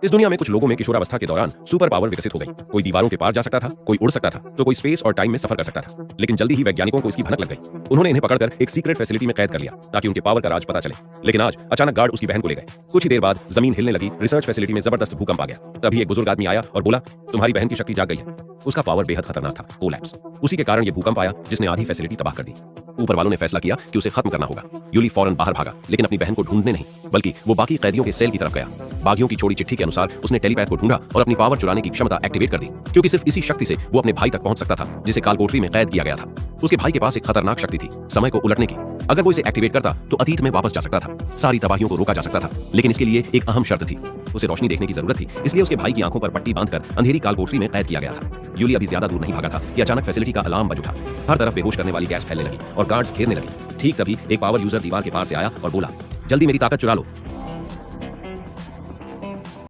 इस दुनिया में कुछ लोगों में किशोरावस्था के दौरान सुपर पावर विकसित हो गई। कोई दीवारों के पार जा सकता था, कोई उड़ सकता था, तो कोई स्पेस और टाइम में सफर कर सकता था। लेकिन जल्दी ही वैज्ञानिकों को इसकी भनक लग गई। उन्होंने इन्हें पकड़कर एक सीक्रेट फैसिलिटी में कैद कर लिया ताकि उनके पावर का राज पता चले। लेकिन आज अचानक गार्ड उसकी बहन को ले गए। कुछ ही देर बाद जमीन हिलने लगी। रिसर्च फैसिलिटी में जबरदस्त भूकंप आ गया। तभी एक बुजुर्ग आदमी आया और बोला, तुम्हारी बहन की शक्ति जाग गई है। उसका पावर बेहद खतरनाक था, कोलैप्स। उसी के कारण यह भूकंप आया जिसने आधी फैसिलिटी तबाह कर दी। ऊपर वालों ने फैसला किया कि उसे खत्म करना होगा। यूली फौरन बाहर भागा, लेकिन अपनी बहन को ढूंढने नहीं, बल्कि वो बाकी कैदियों के सेल की तरफ गया। बागियों की छोड़ी चिट्ठी के अनुसार उसने टेलीपैथ को ढूंढा और अपनी पावर चुराने की क्षमता एक्टिवेट कर दी, क्योंकि सिर्फ इसी शक्ति से वो अपने भाई तक पहुंच सकता था जिसे कालकोठरी में कैद किया गया था। उसके भाई के पास एक खतरनाक शक्ति थी, समय को उलटने की। अगर वो इसे एक्टिवेट करता तो अतीत में वापस जा सकता था, सारी तबाहियों को रोका जा सकता था। लेकिन इसके लिए एक अहम शर्त थी, उसे रोशनी देखने की जरूरत थी। इसलिए उसके भाई की आंखों पर पट्टी बांधकर अंधेरी कालकोठरी में कैद किया गया था। यूली अभी ज्यादा दूर नहीं भागा था कि अचानक फैसिलिटी का अलार्म बज उठा। हर तरफ बेहोश करने वाली गैस फैलने लगी और गार्ड्स घेरने लगी। ठीक तभी एक पावर यूजर दीवार के पार से आया और बोला, जल्दी मेरी ताकत चुरा लो।